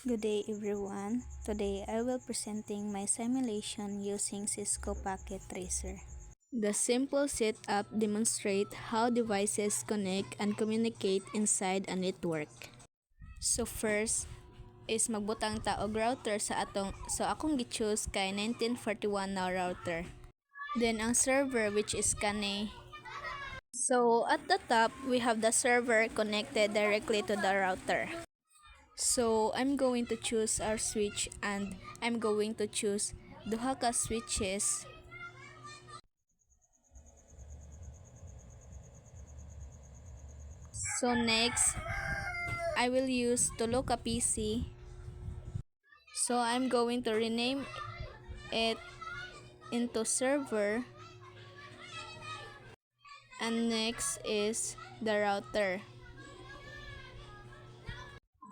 Good day everyone. Today I will presenting my simulation using Cisco Packet Tracer. The simple setup demonstrates how devices connect and communicate inside a network. So first is magbutang ta og router sa akong gi-choose kay 1941 na router. Then ang server which is kani. So at the top we have the server connected directly to the router. So I'm going to choose our switch and I'm going to choose duha ka switches. So next, I will use tulo ka PC. So I'm going to rename it into server. And next is the router.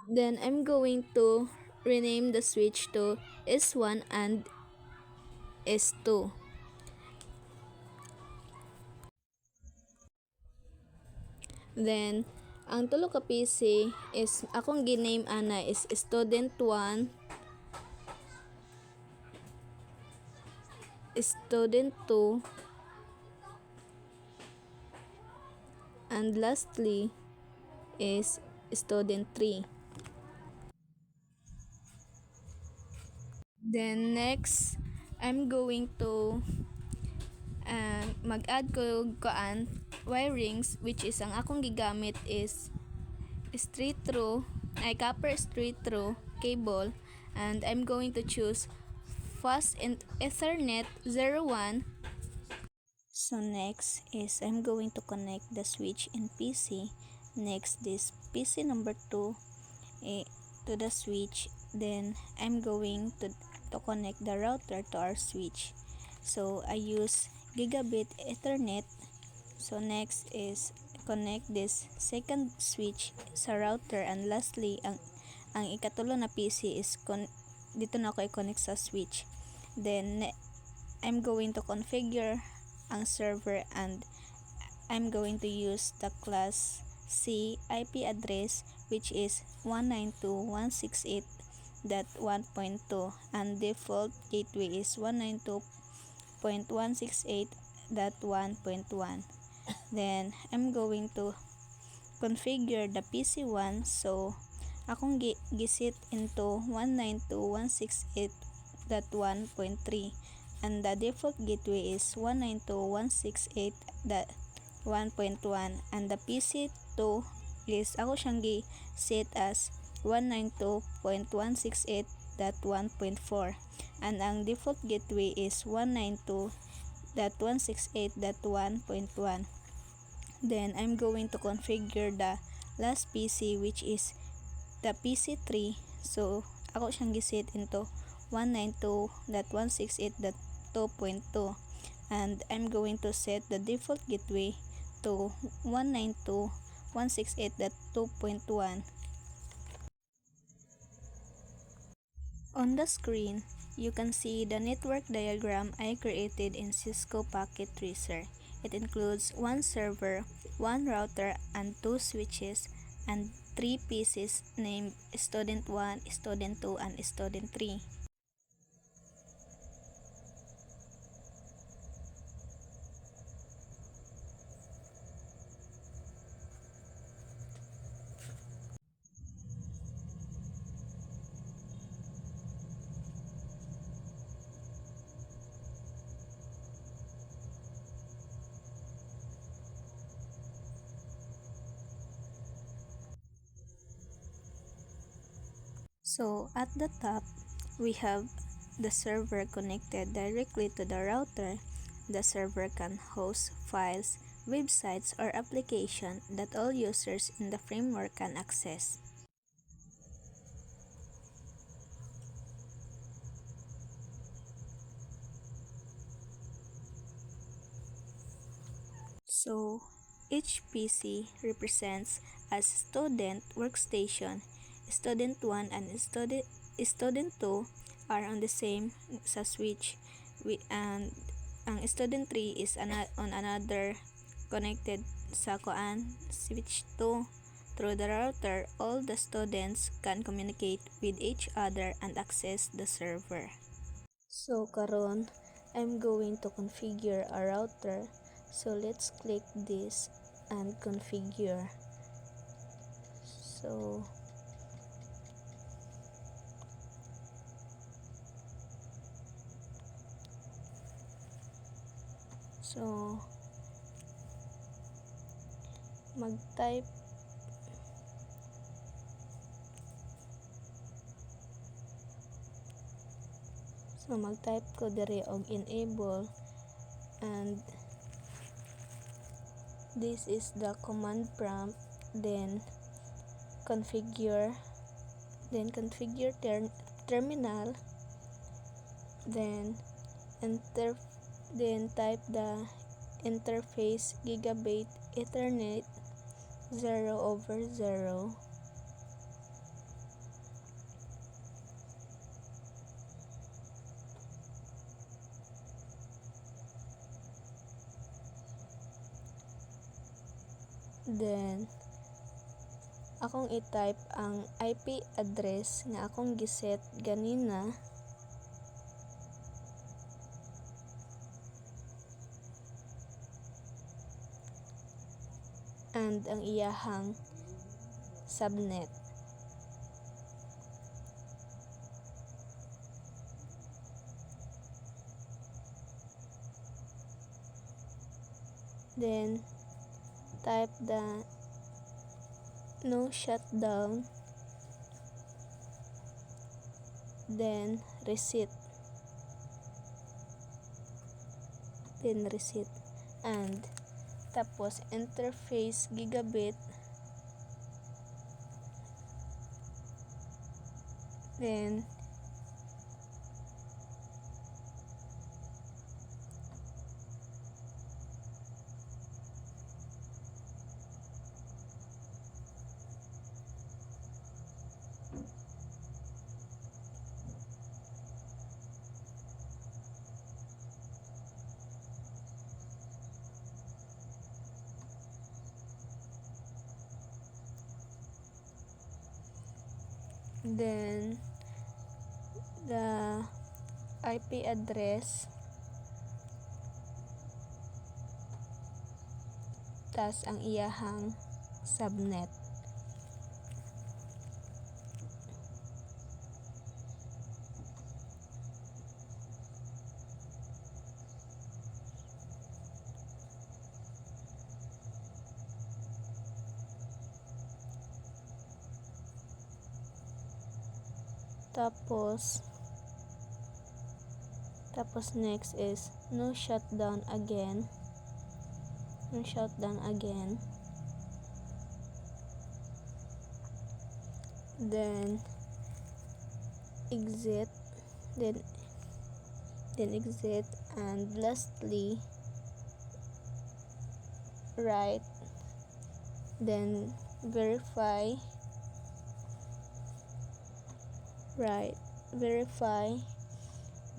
Then I'm going to rename the switch to S1 and S2. Then ang tulo ka PC is akong giname ana is student 1, student 2, and lastly is student 3. Then next, I'm going to mag-add ko wirings which is ang akong gigamit is straight through copper straight through cable, and I'm going to choose fast and Ethernet 01. So next is I'm going to connect the switch in PC. Next this PC number 2 to the switch. Then I'm going to connect the router to our switch. So I use gigabit Ethernet. So next is connect this second switch sa router, and lastly ang ikatulo na PC is dito na ako i-connect sa switch. Then I'm going to configure ang server, and I'm going to use the class C IP address which is 192.168.1.2 and default gateway is 192.168.1.1. Then I'm going to configure the PC1, so akong giset into 192.168.1.3 and the default gateway is 192.168.1.1 and the PC2 is ako siyang gi-set as 192.168.1.4 and ang default gateway is 192.168.1.1. Then I'm going to configure the last PC which is the PC3, so ako siyang giset into 192.168.2.2 and I'm going to set the default gateway to 192.168.2.1. On the screen, you can see the network diagram I created in Cisco Packet Tracer. It includes one server, one router, and two switches, and three PCs named Student 1, Student 2, and Student 3. So at the top, we have the server connected directly to the router. The server can host files, websites, or applications that all users in the framework can access. So each PC represents a student workstation. Student 1 and student 2 are on the same sa switch, and ang student 3 is on another connected sa switch 2 Through the router, all the students can communicate with each other and access the server. So karon, I'm going to configure a router. So let's click this and configure. So mag-type ko dire og enable, and this is the command prompt, then configure terminal, then type the interface gigabit ethernet 0/0. Then akong i-type ang IP address nga akong giset ganina, and ang iyahang subnet. Then type the no shutdown, then reset, and tapos interface gigabit, then the IP address, tas ang iyahang subnet. Tapos next is no shutdown again, then exit, and lastly write, then verify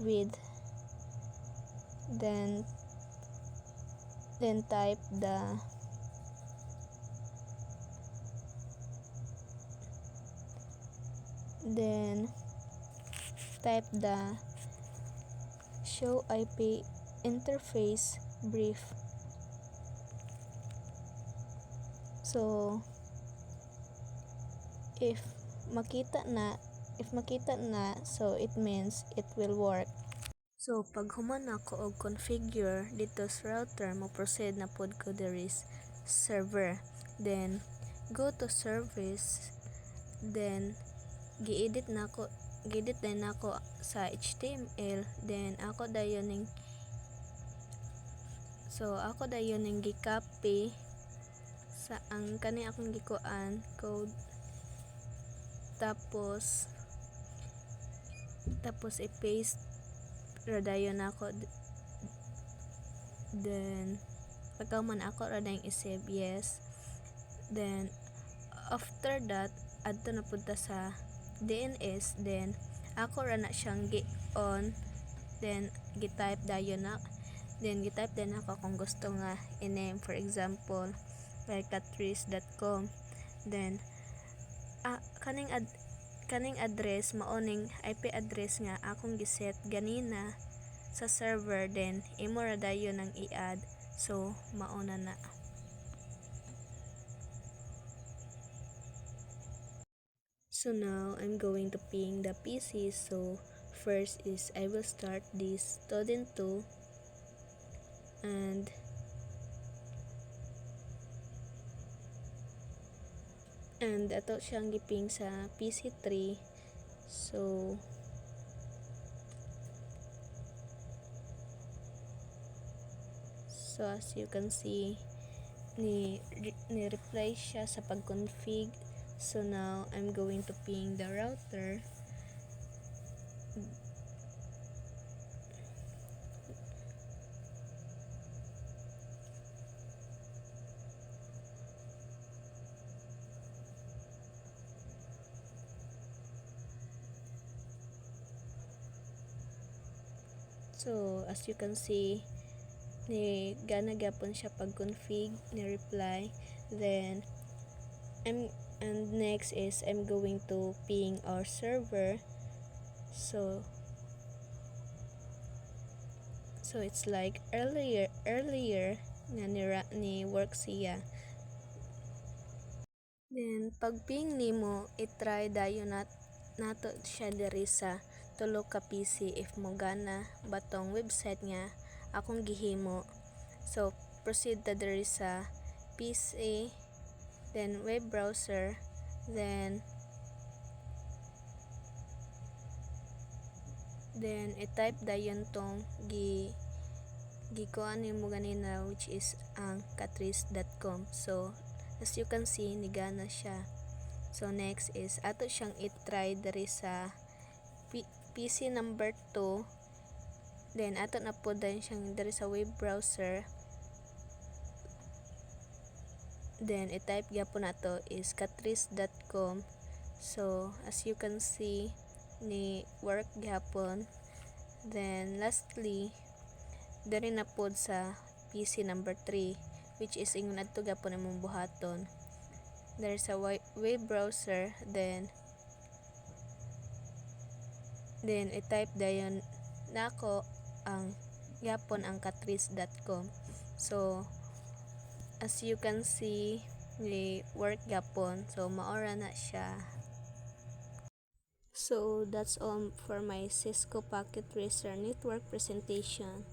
with, then type the show IP interface brief. So if makita na, so it means it will work. So pag human ako og configure dito sa router, mo proceed na pod ko diri server, then go to service, then gi-edit na ako sa HTML, then ako dayon ning gi-copy sa ang kani akong gikuan code, tapos i-paste radayon ako, then pagkaman ako radayong i-save, yes. Then after that adto na punta sa DNS, then ako ra na siyang gi-on, then gi-type dayon na, then gi-type din ako kung gusto nga i-name, for example like catrice.com, Then kaning address maoning IP address nga akong giset ganina sa server, then imo ra dayon ang i-add. So mauna na. So now I'm going to ping the PC. So first is I will start this student 2 and ato siyang giping sa PC3. So as you can see, ni reply siya sa pag-config. So now I'm going to ping the router. So as you can see, ni gana gyapon siya pag-config ni reply. Then and next is I'm going to ping our server. So it's like earlier nga ni work siya. Then pag ping nimo, i-try dayon nato siya diri sa tulo ka PC if mo gana batong website nga akong gihimo. So proceed ta diri sa PC, then web browser, then i-type dayon tong gikuan nimo ganina, which is ang catrice.com. So as you can see, nigana siya. So next is ato siyang i-try diri sa PC number 2. Then ato na po dayon siyang diri sa web browser. Then i-type gyapon nato is catrice.com. So as you can see, ni work gyapon. Then lastly, diri na pod sa PC number 3, which is ingon adto gyapon imong buhaton. There's a web browser, then i-type dayon nako ang gyapon ang catrice.com. So as you can see, ni work gyapon. So maora na siya. So that's all for my Cisco Packet Tracer network presentation.